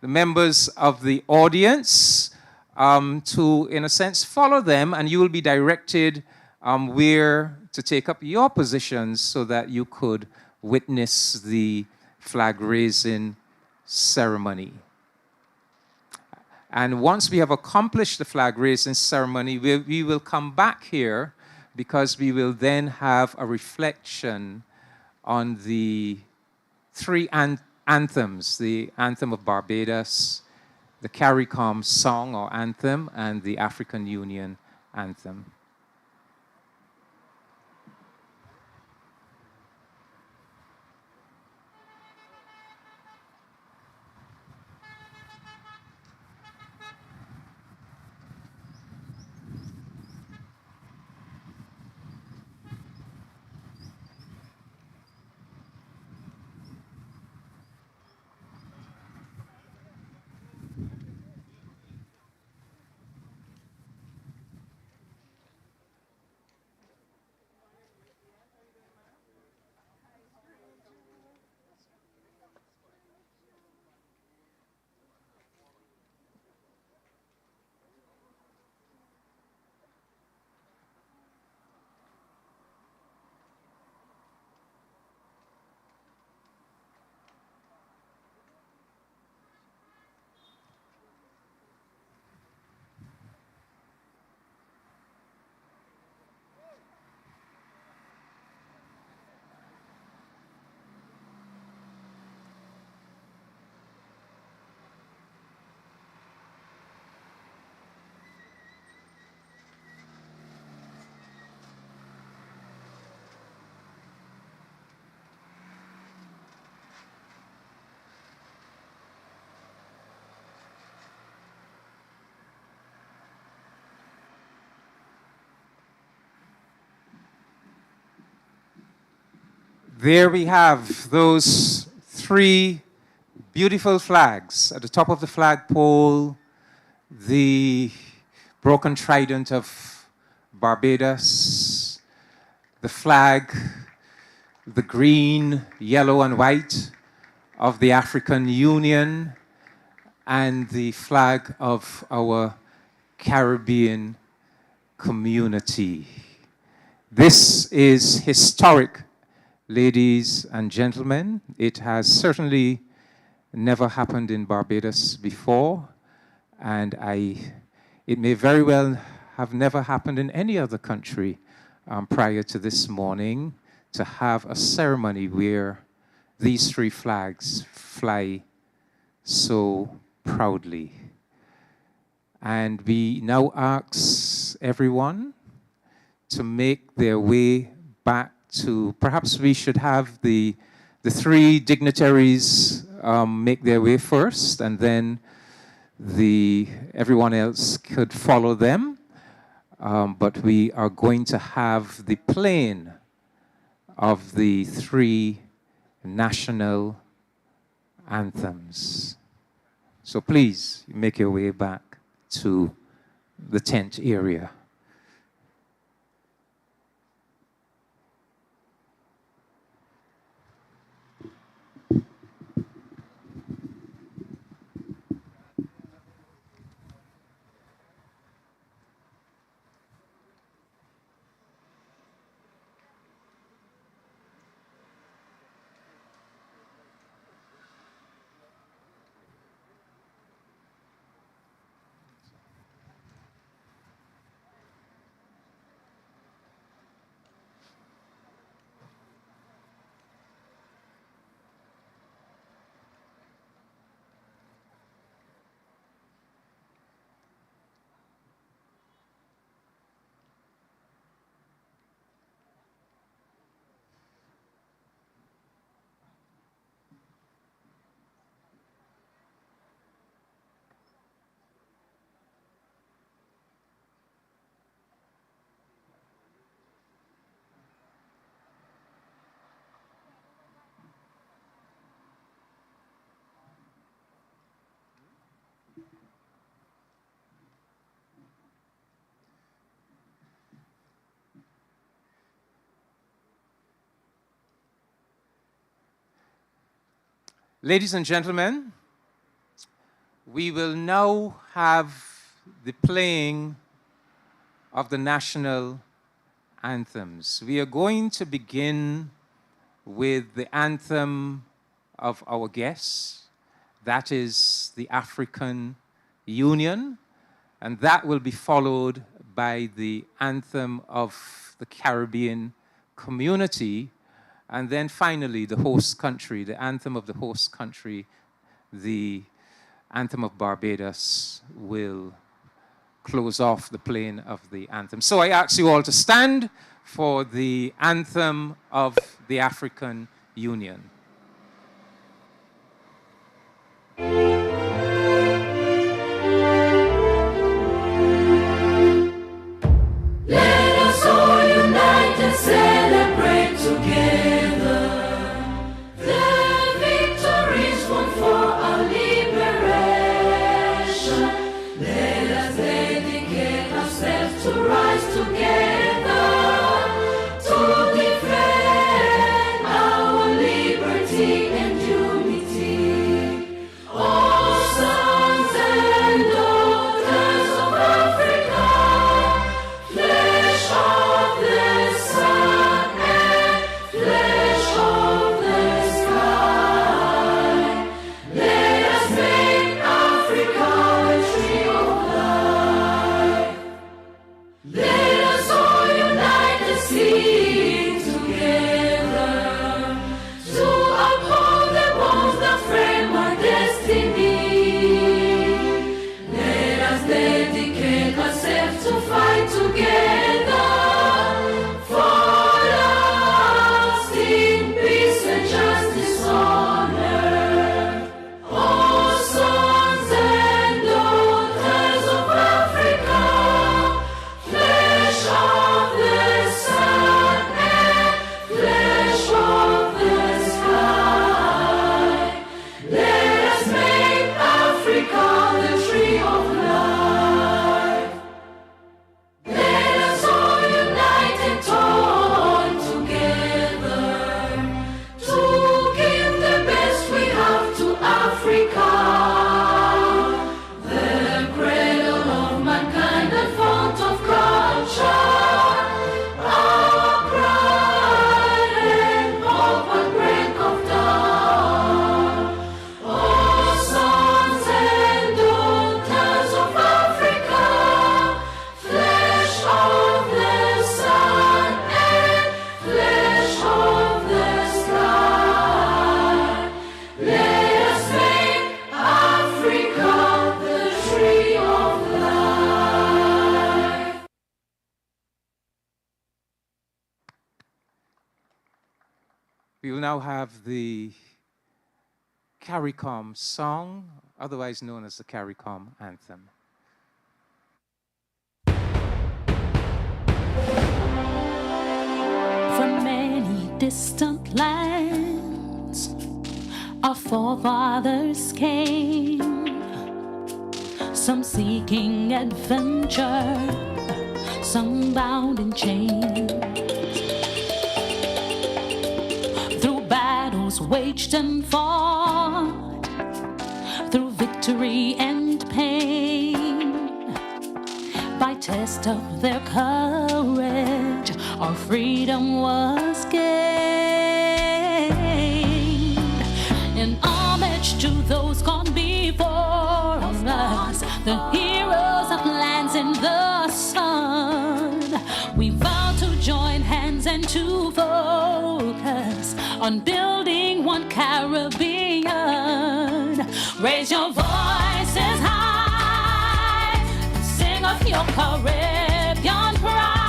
the members of the audience, to, in a sense, follow them, and you will be directed where to take up your positions so that you could witness the flag-raising ceremony. And once we have accomplished the flag-raising ceremony, we will come back here because we will then have a reflection on the three anthems, the anthem of Barbados, the CARICOM song or anthem and the African Union anthem. There we have those three beautiful flags. At the top of the flagpole, the broken trident of Barbados, the flag, the green, yellow, and white of the African Union, and the flag of our Caribbean community. This is historic, ladies and gentlemen. It has certainly never happened in Barbados before, and it may very well have never happened in any other country prior to this morning, to have a ceremony where these three flags fly so proudly. And we now ask everyone to make their way back to, perhaps we should have the three dignitaries make their way first, and then everyone else could follow them. But we are going to have the playing of the three national anthems. So please make your way back to the tent area. Ladies and gentlemen, we will now have the playing of the national anthems. We are going to begin with the anthem of our guests. That is the African Union, and that will be followed by the anthem of the Caribbean community, and then finally the host country, the anthem of the host country, the anthem of Barbados will close off the playing of the anthem. So I ask you all to stand for the anthem of the African Union. Let us all unite and celebrate together the victories won for our liberation. Let us dedicate ourselves to rise together to defend our liberty and unity. All sons and daughters of Africa, flesh of the sun and flesh of the sky, let us make Africa a tree of life. Let us all unite and sing together to uphold the bonds that frame our destiny. Let us dedicate ourselves to fight together for lasting peace and justice on earth. All sons and daughters of Africa, flesh of the sun and flesh of the sky, let us make Africa the tree of life. Let us all unite and toil together to give the best we have to Africa, the cradle of mankind and fount of culture, our pride and hope at break of dawn. All sons and daughters of Africa, flesh of the sun and flesh of the sky, let us make Africa the tree of life. We will now have the CARICOM song, otherwise known as the CARICOM anthem. From many distant lands, our forefathers came, some seeking adventure, some bound in chains. Through battles waged and fought, through victory and pain, by test of their courage, our freedom was gained. In homage to those gone before us, the heroes of lands in the sun, we vow to join hands and to focus on building one Caribbean. Raise your voices high, sing of your Caribbean pride.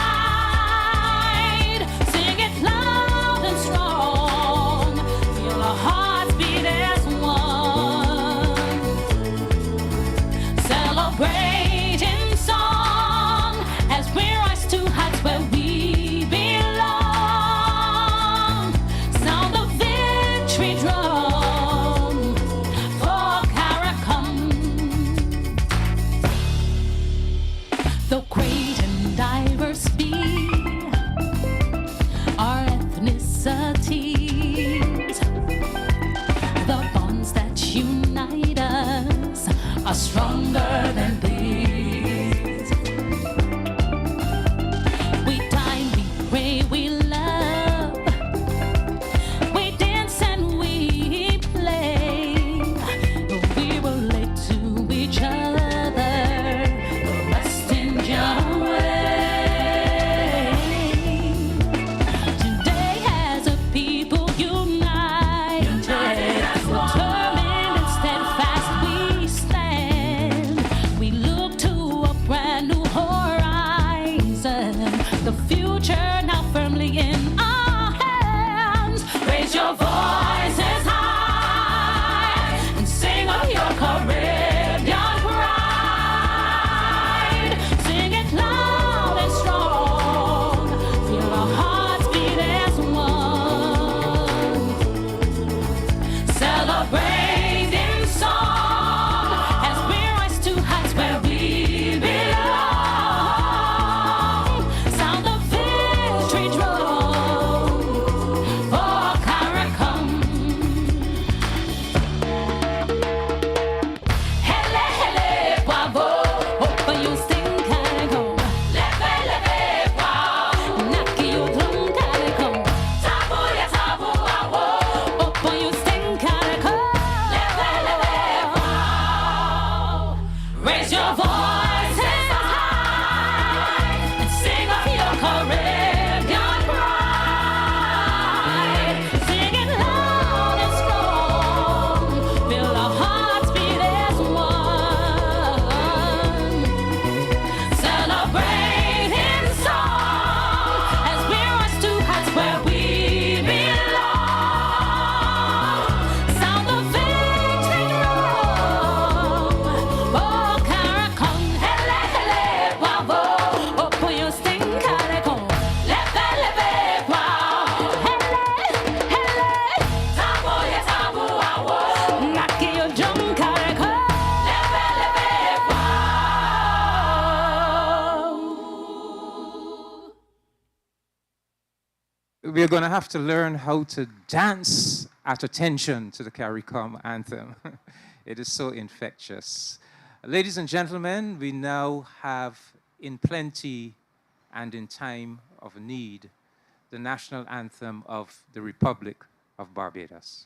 Sing it loud and strong, feel our hearts beat as one. Celebrate in song as we rise to heights where we belong. Sound the victory drum for CARICOM. Though great and diverse be our ethnicities, the bonds that unite us are stronger than these. We dine, we pray, we love, we dance and we play. We relate to each other, the West Indian way. Today as a people united, determined and steadfast we stand. we're going to have to learn how to dance at attention to the CARICOM anthem. It is so infectious. Ladies and gentlemen, we now have in plenty and in time of need the national anthem of the Republic of Barbados.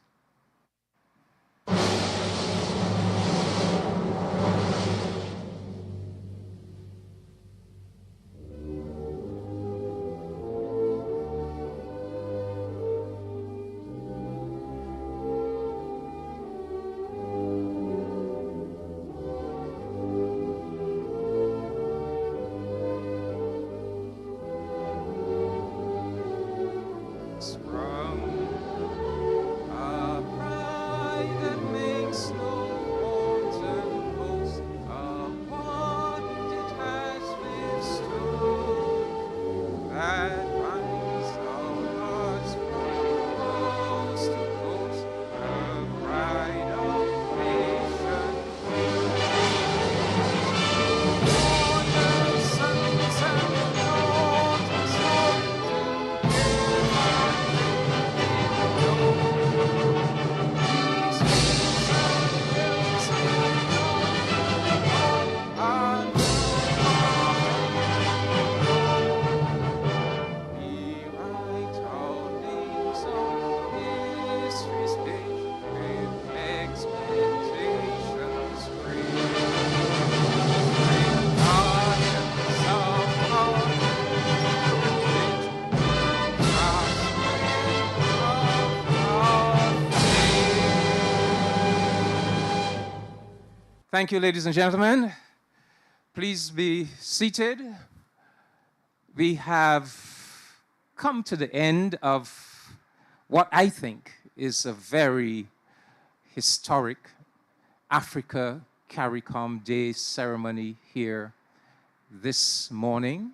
Thank you, ladies and gentlemen. Please be seated. We have come to the end of what I think is a very historic Africa-CARICOM Day ceremony here this morning.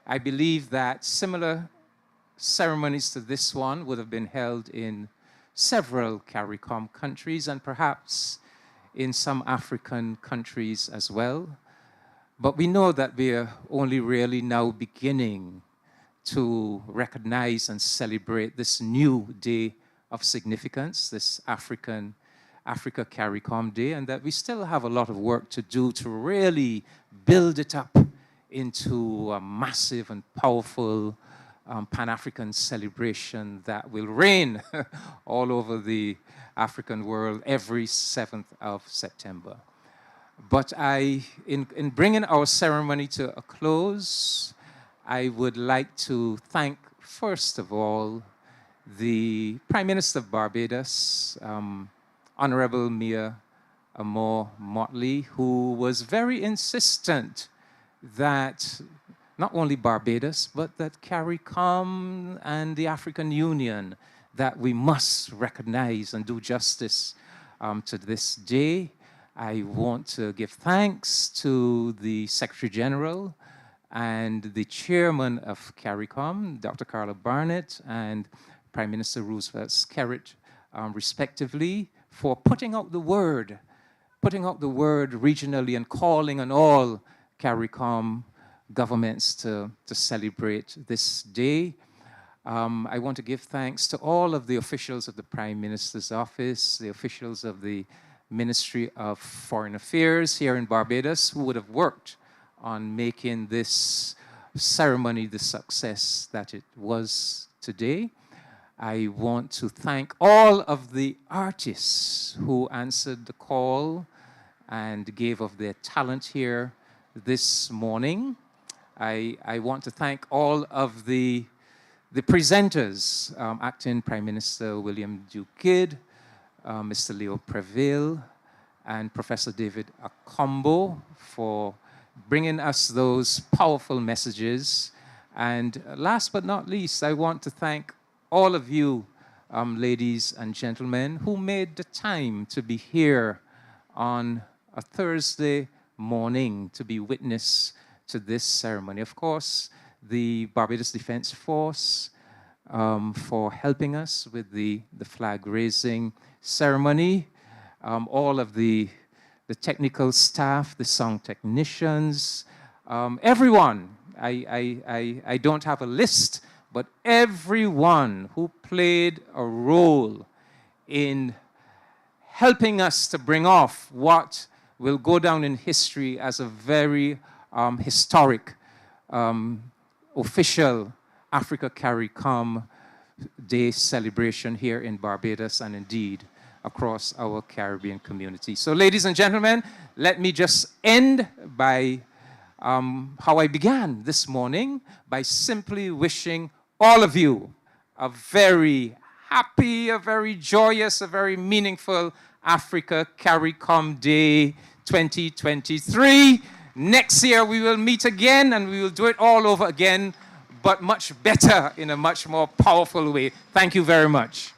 I believe that similar ceremonies to this one would have been held in several CARICOM countries and perhaps in some African countries as well. But we know that we are only really now beginning to recognize and celebrate this new day of significance, this Africa-CARICOM Day, and that we still have a lot of work to do to really build it up into a massive and powerful Pan-African celebration that will reign all over the African world every 7th of September. But in bringing our ceremony to a close, I would like to thank, first of all, the Prime Minister of Barbados, Honorable Mia Amor Motley, who was very insistent that not only Barbados, but that CARICOM and the African Union, that we must recognize and do justice to this day. I want to give thanks to the Secretary General and the Chairman of CARICOM, Dr. Carla Barnett, and Prime Minister Roosevelt Skerrit, respectively, for putting out the word regionally and calling on all CARICOM governments to celebrate this day. I want to give thanks to all of the officials of the Prime Minister's office, the officials of the Ministry of Foreign Affairs here in Barbados, who would have worked on making this ceremony the success that it was today. I want to thank all of the artists who answered the call and gave of their talent here this morning. I want to thank all of the presenters, Acting Prime Minister William Duguid, Mr. Leo Prevail, and Professor David Akombo for bringing us those powerful messages. And last but not least, I want to thank all of you, ladies and gentlemen, who made the time to be here on a Thursday morning to be witness to this ceremony. Of course, the Barbados Defense Force for helping us with the flag raising ceremony, all of the technical staff, the song technicians, everyone. I don't have a list, but everyone who played a role in helping us to bring off what will go down in history as a very historic official Africa-CARICOM Day celebration here in Barbados and indeed across our Caribbean community. So ladies and gentlemen, let me just end by how I began this morning, by simply wishing all of you a very happy, a very joyous, a very meaningful Africa-CARICOM Day 2023. Next year we will meet again and we will do it all over again, but much better, in a much more powerful way. Thank you very much.